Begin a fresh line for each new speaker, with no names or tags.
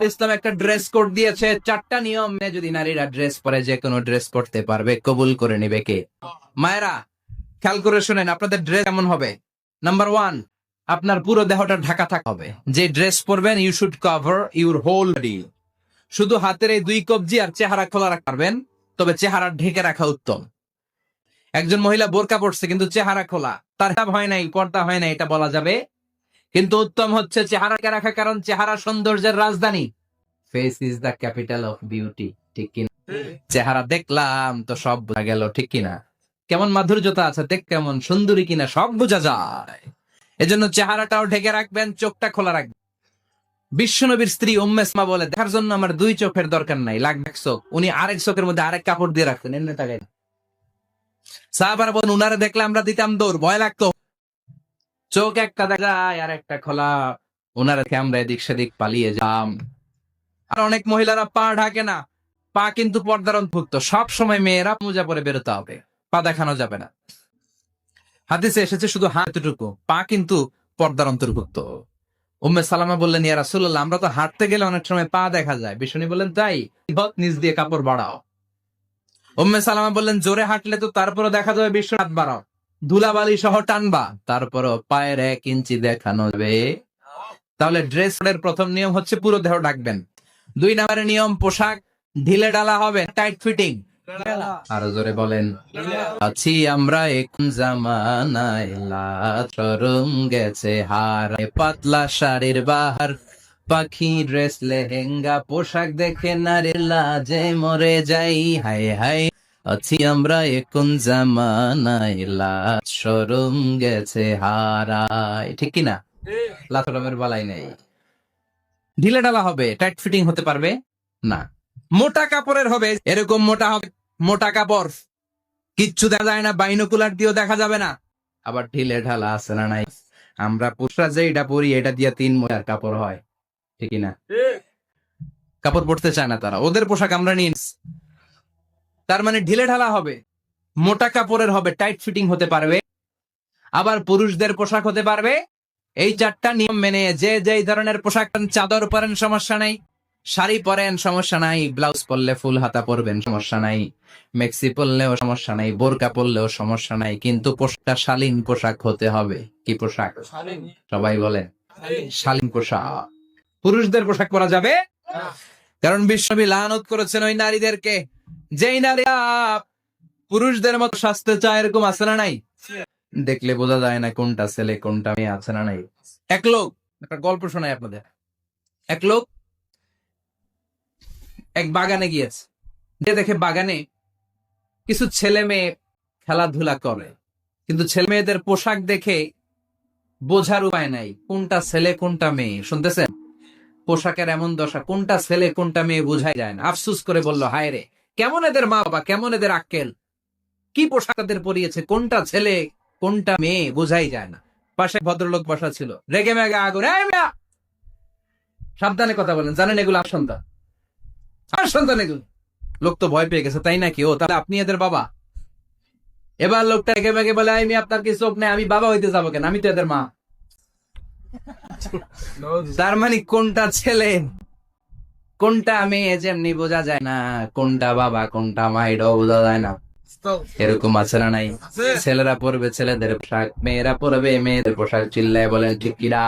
ইসলাম একটা dress code দিয়েছে, 4টা নিয়ম মেনে যদি নারীরা ড্রেস পরে যে কোনো ড্রেস পরতে পারবে, কবুল করে নিবে কে? মায়েরা খেয়াল করে শুনেন, আপনাদের ড্রেস কেমন হবে। নাম্বার 1, আপনার পুরো দেহটা ঢাকা থাকা হবে। যে ড্রেস পরবেন, you should cover your whole body. শুধু হাতের এই 2 কবজি আর চেহারা খোলা রাখতে পারবেন, তবে চেহারা ঢেকে রাখা উত্তম। একজন মহিলা বোরকা পরছে কিন্তু চেহারা খোলা, তার হিজাব হয় নাই, পর্দা হয় নাই, এটা বলা যাবে। কিন্তু উত্তম হচ্ছে চেহারাকে রাখা, কারণ চেহারা সৌন্দর্যের রাজধানী। Face is the capital of beauty, ঠিক কিনা? চেহারা দেখলাম তো সব বোঝা গেল, ঠিক কিনা? কেমন মাধুর্যতা আছে, দেখ কেমন সুন্দরী কিনা সব বোঝা যায়। এজন্য চেহারাটাও ঢেকে রাখবেন, চোখটা খোলা রাখবেন। বিশ্বনবীর স্ত্রী উম্মে সালমা বলে, দেখার জন্য আমার 2 চোখের দরকার নাই, লাগবে 1 চোখ। উনি আরেক চোখের মধ্যে আরেক কাপড় দিয়ে রাখতেন, এমনি তাকাই। সাহাবারা বলেন, উনারে দেখলে আমরা দিতাম দৌড়, ভয় লাগতো। চোখ একটা দেখা যায় আর একটা খোলা, ওনারা আমরা এদিক সেদিক পালিয়ে যাম। আর অনেক মহিলারা পা ঢাকে না, পা কিন্তু পর্দার অন্তর্ভুক্ত। সব সময় মেয়েরা মোজা পরে বেরোতে হবে, পা দেখানো যাবে না। হাদিসে এসেছে শুধু হাতটুকু, পা কিন্তু পর্দার অন্তর্ভুক্ত। উম্মে সালামা বললেন, ইয়া রাসূলুল্লাহ, আমরা তো হাঁটতে গেলে অনেক সময় পা দেখা যায়। বিষ্ণু বললেন, তাই নিজ দিয়ে কাপড় বাড়াও। উম্মে সালামা বললেন, জোরে হাঁটলে তো তারপরে দেখা যাবে, বিশ্ব হাত বাড়াও, ধুলাবালি সহ টানবা, তারপরও পায়ের 1 ইঞ্চি দেখানো যাবে। তাহলে ড্রেস কোডের প্রথম নিয়ম হচ্ছে পুরো দেহ ঢাকবেন। 2 নম্বরের নিয়ম, পোশাক ঢিলে ঢালা হবে, টাইট ফিটিং। আরো জোরে বলেন। আছি আমরা এখন জামানায়, লাচরম গেছে হারায়, পাতলা শাড়ির বাহার, পাখি ড্রেস লেহেঙ্গা, পোশাক দেখে নারীর লাজে মরে যাই, হায় হায়। আছি আমরা এখন জামানায়, লাচরম গেছে হারায়, ঠিক কিনা? লাচরমের বালাই নেই। ঢিলে ঢালা হবে, টাইট ফিটিং হতে পারবে না। মোটা কাপড়ের হবে, এরকম মোটা হবে, মোটা কাপড় কিচ্ছু দেখা যায় না, বাইনোকুলার দিয়েও দেখা যাবে না। আবার ঢিলে ঢালা আছে না নাই? আমরা পুরুষরা যে এটা পরি, এটা দিয়ে 3 মোটার কাপড় হয়, ঠিক না? কাপড় পরতে চায় না তারা, ওদের পোশাক আমরা নিয়ে। তার মানে ঢিলে ঢালা হবে, মোটা কাপড়ের হবে, টাইট ফিটিং হতে পারবে। আবার পুরুষদের পোশাক হতে পারবে এই 4টা নিয়ম মেনে। যে যেই ধরনের পোশাক, চাদর পরেন সমস্যা নাই, শাড়ি পরেন সমস্যা নাই, ব্লাউজ পরলে ফুল হাতা পরবেন সমস্যা নাই, মেক্সি পরলেও সমস্যা নাই, বোরকা পরলেও সমস্যা নাই, কিন্তু পোশাকটা শালীন পোশাক হতে হবে। কি পোশাক? সবাই বলেন, শালীন পোশাক। পুরুষদের পোশাক পরা যাবে, কারণ বিশ্বনবী লানত করেছেন ওই নারীদেরকে, যেই নারীরা পুরুষদের মতো সাজতে চায়। এরকম আছে না নাই? দেখলে বোঝা যায় না কোনটা ছেলে কোনটা মেয়ে, আছে না নাই? এক লোক, একটা গল্প শোনাই আপনাদের। এক লোক এক বাগানে গিয়েছে, যে দেখে বাগানে কিছু ছেলে মেয়ে খেলাধুলা করে, কিন্তু ছেলে মেয়েদের পোশাক দেখে বোঝার উপায় নাই কোনটা ছেলে কোনটা মেয়ে। শুনতেছেন? পোশাকের এমন দশা, কোনটা ছেলে কোনটা মেয়ে বোঝাই যায় না। আফসুস করে বলল, হায় রে, কেমন এদের মা বাবা, কেমন এদের আক্কেল, কি পোশাক তাদের পরিয়েছে, কোনটা ছেলে কোনটা মেয়ে বোঝাই যায় না। পাশে ভদ্রলোক বসা ছিল, রেগে মেগে আগুন, সাবধানে কথা বলেন, জানেন এগুলো আমার সন্তান, আমার সন্তান এগুলো। লোক তো ভয় পেয়ে গেছে, তাই নাকি? ও তাহলে আপনি এদের বাবা? এবার লোকটা রেগে মেগে বলে, আমি আপনার কি চোখ নেই, আমি বাবা হইতে যাবো কেন, আমি তো এদের মা। তার মানে কোনটা ছেলে কোনটা মেয়ে যেমনি বোঝা যায় না, কোনটা বাবা কোনটা মা এটাও বোঝা যায় না। এরকম আছে না নাই? ছেলেরা পরবে ছেলেদের পোশাক, মেয়েরা পরবে মেয়েদের পোশাক। চিল্লায় বলেন ঠিক কিনা?